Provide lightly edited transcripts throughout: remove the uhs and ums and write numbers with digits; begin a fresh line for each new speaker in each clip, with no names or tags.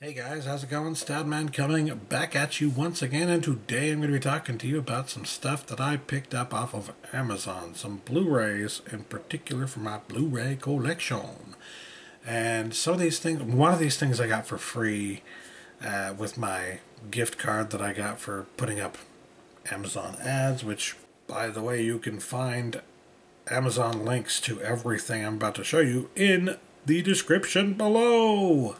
Hey guys, how's it going? Stoutman coming back at you once again, and today I'm going to be talking to you about some stuff that I picked up off of Amazon. Some Blu-rays in particular for my Blu-ray collection. And some of these things, one of these things I got for free with my gift card that I got for putting up Amazon ads, which, by the way, you can find Amazon links to everything I'm about to show you in the description below.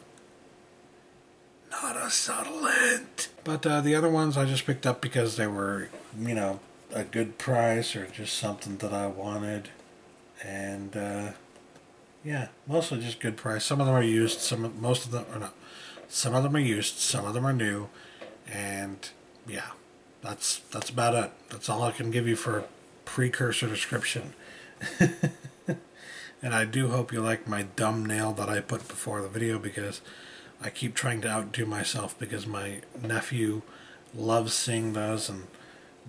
Not a subtle hint. But the other ones I just picked up because they were, a good price or just something that I wanted. And, yeah, mostly just good price. Some of them are used, most of them are not. Some of them are used, some of them are new. And, yeah, that's about it. That's all I can give you for a precursor description. And I do hope you like my dumb nail that I put before the video, because I keep trying to outdo myself because my nephew loves seeing those and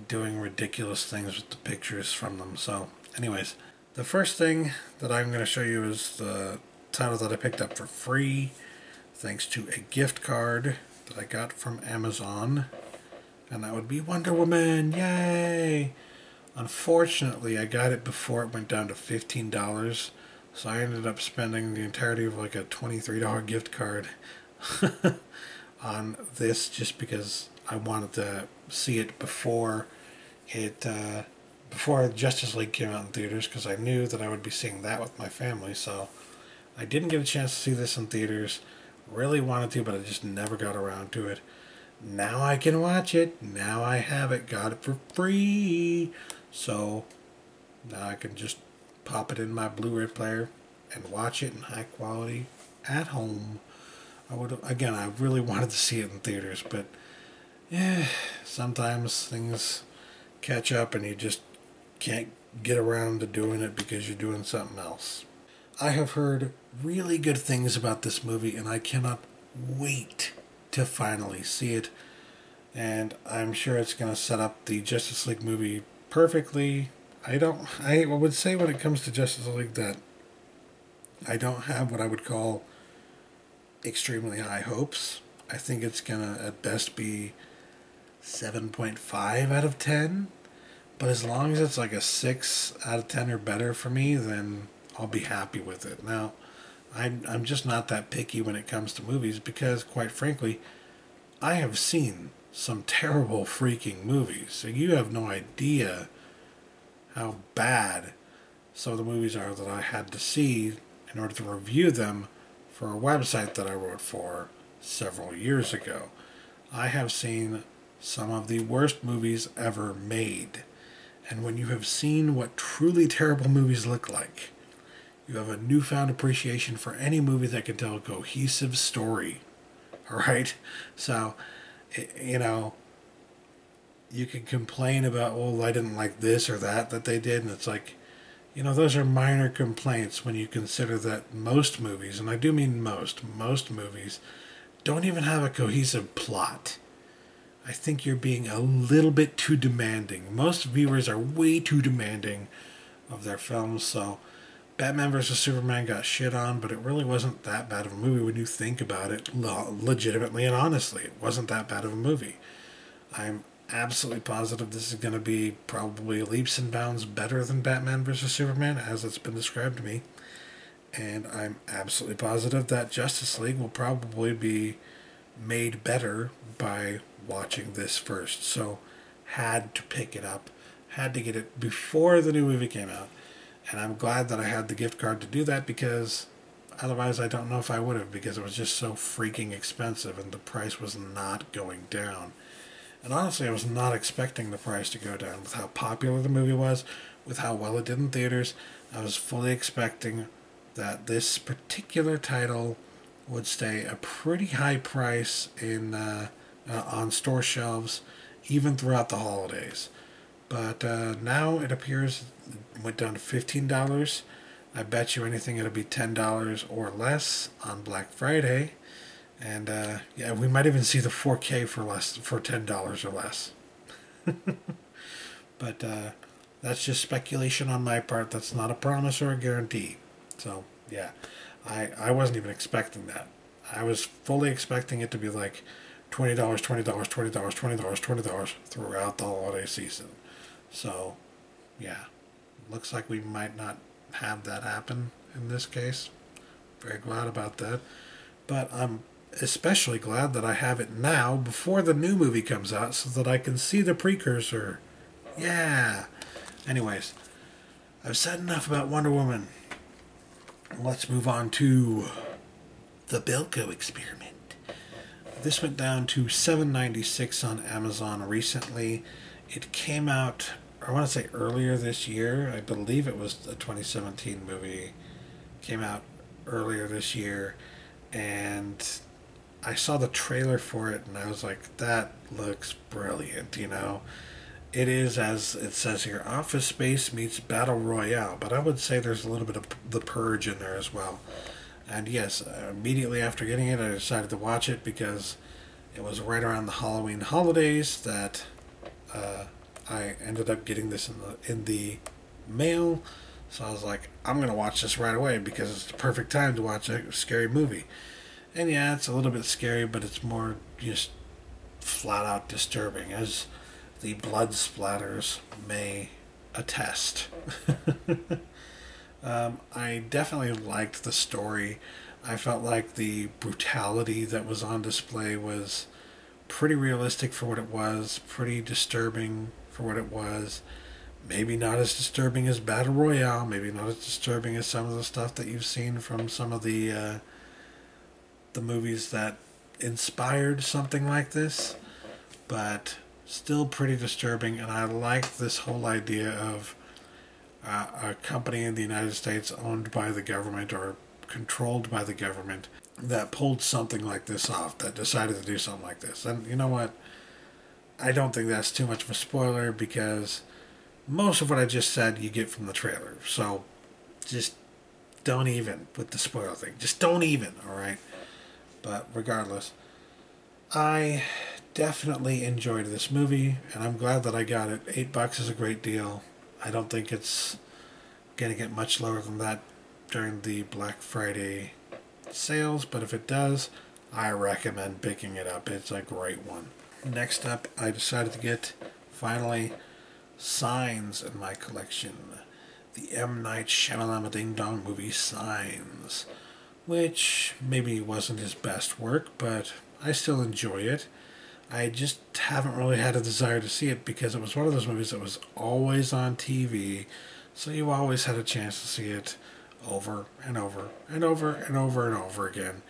doing ridiculous things with the pictures from them. So, anyways, the first thing that I'm going to show you is the title that I picked up for free thanks to a gift card that I got from Amazon, and that would be Wonder Woman. Yay! Unfortunately, I got it before it went down to $15, so I ended up spending the entirety of like a $23 gift card on this just because I wanted to see it before Justice League came out in theaters, because I knew that I would be seeing that with my family. So I didn't get a chance to see this in theaters. Really wanted to, but I just never got around to it. Now I can watch it. Now I have it. Got it for free. So now I can just pop it in my Blu-ray player and watch it in high quality at home. I really wanted to see it in theaters, but yeah, sometimes things catch up and you just can't get around to doing it because you're doing something else. I have heard really good things about this movie, and I cannot wait to finally see it. And I'm sure it's going to set up the Justice League movie perfectly. I would say when it comes to Justice League that I don't have what I would call extremely high hopes. I think it's gonna at best be 7.5 out of 10. But as long as it's like a 6 out of 10 or better for me, then I'll be happy with it. Now, I'm just not that picky when it comes to movies, because quite frankly, I have seen some terrible freaking movies. So you have no idea how bad some of the movies are that I had to see in order to review them for a website that I wrote for several years ago. I have seen some of the worst movies ever made. And when you have seen what truly terrible movies look like, you have a newfound appreciation for any movie that can tell a cohesive story. Alright? So, you can complain about, well, I didn't like this or that they did, and it's like, those are minor complaints when you consider that most movies, and I do mean most movies, don't even have a cohesive plot. I think you're being a little bit too demanding. Most viewers are way too demanding of their films, so Batman vs. Superman got shit on, but it really wasn't that bad of a movie when you think about it legitimately and honestly. It wasn't that bad of a movie. I'm absolutely positive this is going to be probably leaps and bounds better than Batman vs. Superman, as it's been described to me. And I'm absolutely positive that Justice League will probably be made better by watching this first. So, had to pick it up. Had to get it before the new movie came out. And I'm glad that I had the gift card to do that, because otherwise I don't know if I would have, because it was just so freaking expensive and the price was not going down. And honestly, I was not expecting the price to go down with how popular the movie was, with how well it did in theaters. I was fully expecting that this particular title would stay a pretty high price on store shelves, even throughout the holidays. But now it appears it went down to $15. I bet you anything it'll be $10 or less on Black Friday. And, yeah, we might even see the 4K for $10 or less. But that's just speculation on my part. That's not a promise or a guarantee. So, yeah, I wasn't even expecting that. I was fully expecting it to be like $20, $20, $20, $20, $20 throughout the holiday season. So, yeah, looks like we might not have that happen in this case. Very glad about that. But I'm especially glad that I have it now before the new movie comes out so that I can see the precursor. Yeah. Anyways, I've said enough about Wonder Woman. Let's move on to the Bilco Experiment. This went down to $7.96 on Amazon recently. It came out, I want to say earlier this year. I believe it was a 2017 movie. Came out earlier this year, and I saw the trailer for it and I was like, that looks brilliant, you know. It is, as it says here, Office Space meets Battle Royale, but I would say there's a little bit of The Purge in there as well. And yes, immediately after getting it, I decided to watch it because it was right around the Halloween holidays that I ended up getting this in the mail. So I was like, I'm going to watch this right away because it's the perfect time to watch a scary movie. And yeah, it's a little bit scary, but it's more just flat out disturbing, as the blood splatters may attest. I definitely liked the story. I felt like the brutality that was on display was pretty realistic for what it was, pretty disturbing for what it was. Maybe not as disturbing as Battle Royale, maybe not as disturbing as some of the stuff that you've seen from some of the movies that inspired something like this, but still pretty disturbing. And I like this whole idea of a company in the United States owned by the government or controlled by the government that pulled something like this off, that decided to do something like this. And you know what? I don't think that's too much of a spoiler because most of what I just said you get from the trailer. So just don't even with the spoiler thing. Just don't even, alright? But regardless, I definitely enjoyed this movie, and I'm glad that I got it. $8 is a great deal. I don't think it's going to get much lower than that during the Black Friday sales, but if it does, I recommend picking it up. It's a great one. Next up, I decided to get, finally, Signs in my collection. The M. Night Shyamalan Ding Dong movie Signs, which maybe wasn't his best work, but I still enjoy it. I just haven't really had a desire to see it because it was one of those movies that was always on TV, so you always had a chance to see it over and over and over and over and over again.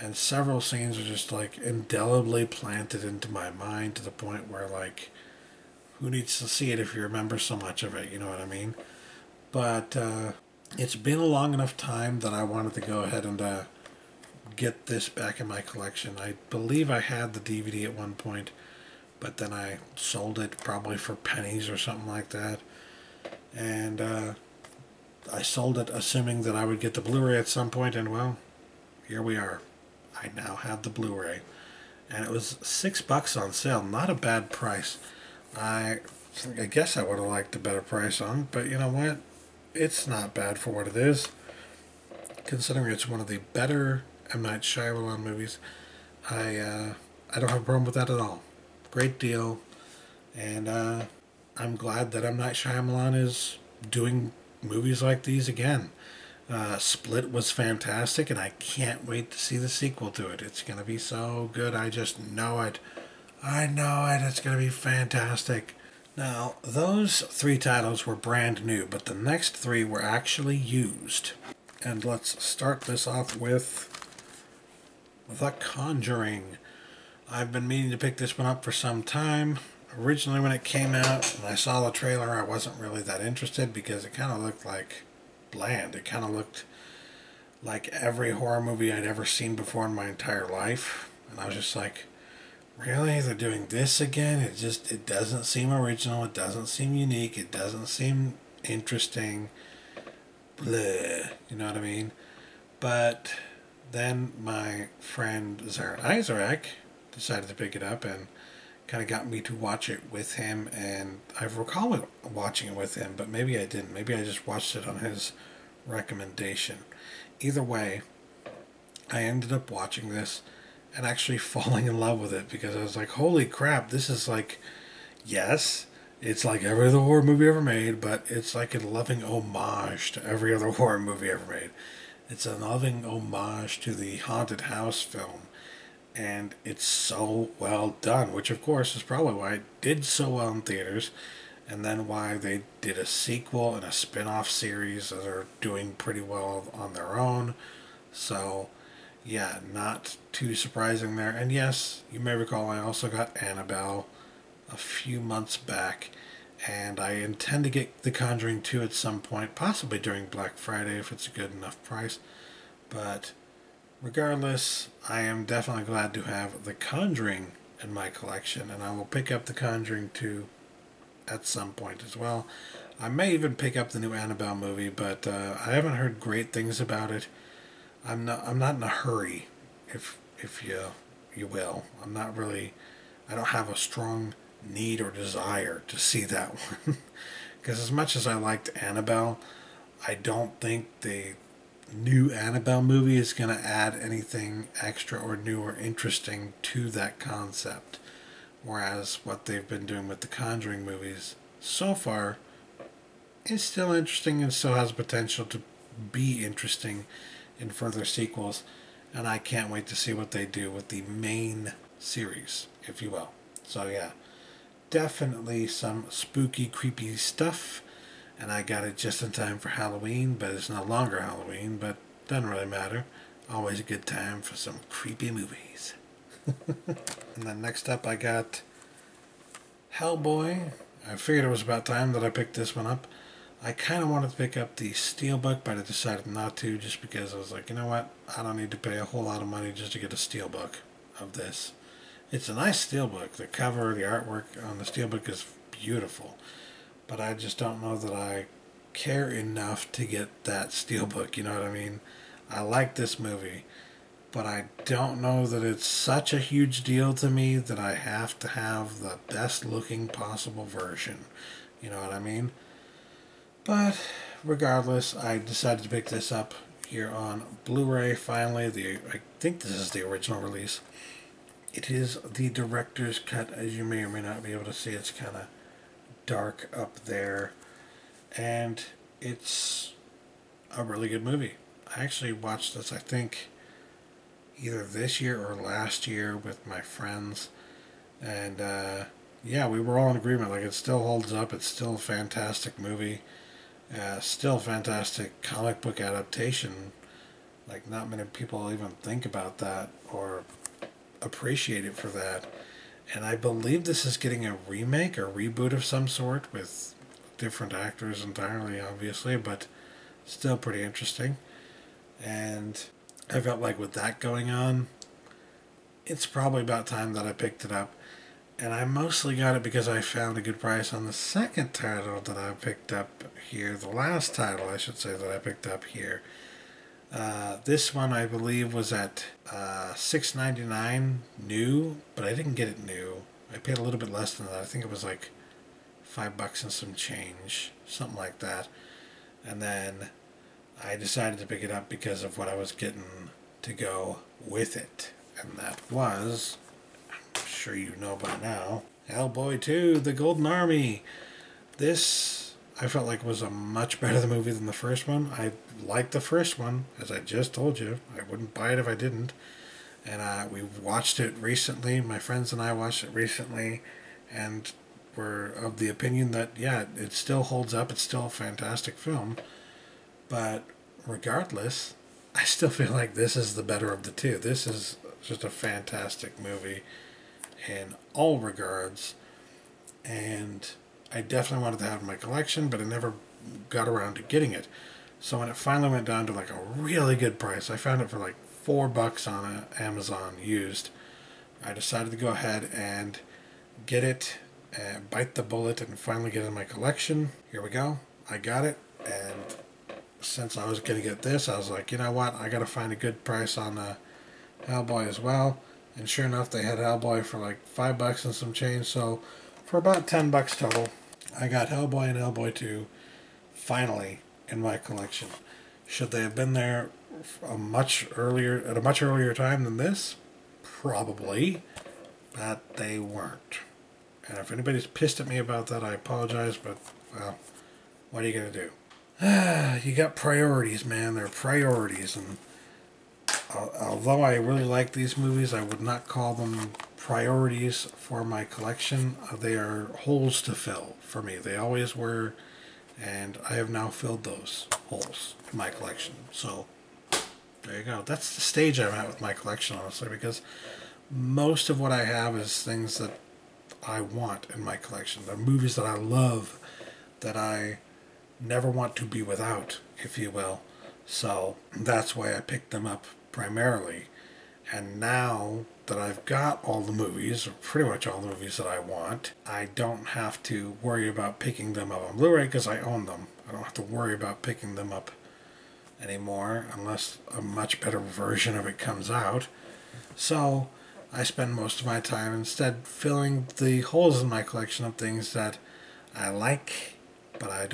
And several scenes are just like indelibly planted into my mind to the point where, like, who needs to see it if you remember so much of it, you know what I mean? But it's been a long enough time that I wanted to go ahead and get this back in my collection. I believe I had the DVD at one point, but then I sold it probably for pennies or something like that. And I sold it assuming that I would get the Blu-ray at some point, and well, here we are. I now have the Blu-ray. And it was $6 on sale. Not a bad price. I guess I would have liked a better price on it, but you know what? It's not bad for what it is. Considering it's one of the better M. Night Shyamalan movies, I don't have a problem with that at all. Great deal. And I'm glad that M. Night Shyamalan is doing movies like these again. Split was fantastic, and I can't wait to see the sequel to it. It's going to be so good. I just know it. I know it. It's going to be fantastic. Now, those 3 titles were brand new, but the next 3 were actually used. And let's start this off with The Conjuring. I've been meaning to pick this one up for some time. Originally, when it came out and I saw the trailer, I wasn't really that interested because it kind of looked like bland. It kind of looked like every horror movie I'd ever seen before in my entire life. And I was just like, really? They're doing this again? It doesn't seem original. It doesn't seem unique. It doesn't seem interesting. Bleh. You know what I mean? But then my friend Zaran Isaac decided to pick it up and kind of got me to watch it with him. And I recall watching it with him, but maybe I didn't. Maybe I just watched it on his recommendation. Either way, I ended up watching this and actually falling in love with it because I was like, holy crap, this is like, yes, it's like every other horror movie ever made, but it's like a loving homage to every other horror movie ever made. It's a loving homage to the haunted house film, and it's so well done, which of course is probably why it did so well in theaters, and then why they did a sequel and a spin-off series that are doing pretty well on their own. So yeah, not too surprising there. And yes, you may recall I also got Annabelle a few months back, and I intend to get The Conjuring 2 at some point, possibly during Black Friday if it's a good enough price. But regardless, I am definitely glad to have The Conjuring in my collection, and I will pick up The Conjuring 2 at some point as well. I may even pick up the new Annabelle movie, but I haven't heard great things about it. I'm not in a hurry, if you will. I'm not really. I don't have a strong need or desire to see that one, because as much as I liked Annabelle, I don't think the new Annabelle movie is going to add anything extra or new or interesting to that concept. Whereas what they've been doing with the Conjuring movies so far is still interesting and still has potential to be interesting in further sequels. And I can't wait to see what they do with the main series, if you will. So yeah, definitely some spooky, creepy stuff. And I got it just in time for Halloween, but it's no longer Halloween, but doesn't really matter. Always a good time for some creepy movies. And then next up I got Hellboy. I figured it was about time that I picked this one up. I kind of wanted to pick up the Steelbook, but I decided not to just because I was like, you know what? I don't need to pay a whole lot of money just to get a Steelbook of this. It's a nice Steelbook. The cover, the artwork on the Steelbook is beautiful. But I just don't know that I care enough to get that Steelbook, you know what I mean? I like this movie, but I don't know that it's such a huge deal to me that I have to have the best looking possible version. You know what I mean? But regardless, I decided to pick this up here on Blu-ray finally. I think this is the original release. It is the director's cut, as you may or may not be able to see. It's kind of dark up there, and it's a really good movie. I actually watched this, I think, either this year or last year with my friends, and yeah, we were all in agreement. Like, it still holds up. It's still a fantastic movie. Still a fantastic comic book adaptation. Like, not many people even think about that or appreciate it for that. And I believe this is getting a remake or reboot of some sort with different actors entirely, obviously, but still pretty interesting. And I felt like with that going on, it's probably about time that I picked it up. And I mostly got it because I found a good price on the second title that I picked up here. The last title, I should say, that I picked up here. This one, I believe, was at $6.99 new, but I didn't get it new. I paid a little bit less than that. I think it was like $5 and some change, something like that. And then I decided to pick it up because of what I was getting to go with it. And that was, I'm sure you know by now, Hellboy 2, The Golden Army. This, I felt like, was a much better movie than the first one. I liked the first one, as I just told you. I wouldn't buy it if I didn't. And we watched it recently. My friends and I watched it recently, and were of the opinion that, yeah, it still holds up. It's still a fantastic film. But regardless, I still feel like this is the better of the two. This is just a fantastic movie in all regards. And I definitely wanted to have it in my collection, but I never got around to getting it. So when it finally went down to like a really good price, I found it for like $4 on Amazon used. I decided to go ahead and get it, and bite the bullet, and finally get it in my collection. Here we go. I got it, and since I was going to get this, I was like, you know what? I got to find a good price on Hellboy as well. And sure enough, they had Hellboy for like $5 and some change. So for about $10 total, I got Hellboy and Hellboy 2 finally in my collection. Should they have been there a much earlier time than this? Probably, but they weren't. And if anybody's pissed at me about that, I apologize, but, well, what are you going to do? You got priorities, man. They're priorities, and although I really like these movies, I would not call them priorities for my collection. They are holes to fill for me. They always were, and I have now filled those holes in my collection. So, there you go. That's the stage I'm at with my collection, honestly, because most of what I have is things that I want in my collection. They're movies that I love, that I never want to be without, if you will. So that's why I picked them up primarily. And now that I've got all the movies, or pretty much all the movies that I want, I don't have to worry about picking them up on Blu-ray because I own them. I don't have to worry about picking them up anymore unless a much better version of it comes out. So I spend most of my time instead filling the holes in my collection of things that I like, but I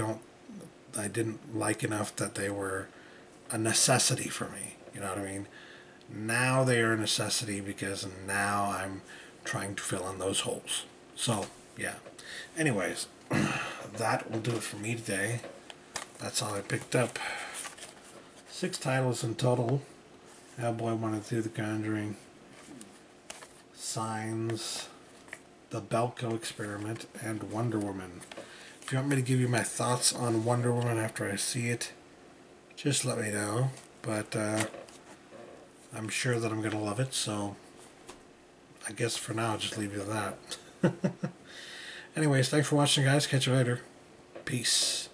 didn't like enough that they were a necessity for me. You know what I mean? Now they are a necessity because now I'm trying to fill in those holes. So, yeah. Anyways, that will do it for me today. That's all I picked up. 6 titles in total. Hellboy 1 and 2, The Conjuring, Signs, The Bilco Experiment, and Wonder Woman. If you want me to give you my thoughts on Wonder Woman after I see it, just let me know. But I'm sure that I'm going to love it, so I guess for now I'll just leave you with that. Anyways, thanks for watching, guys. Catch you later. Peace.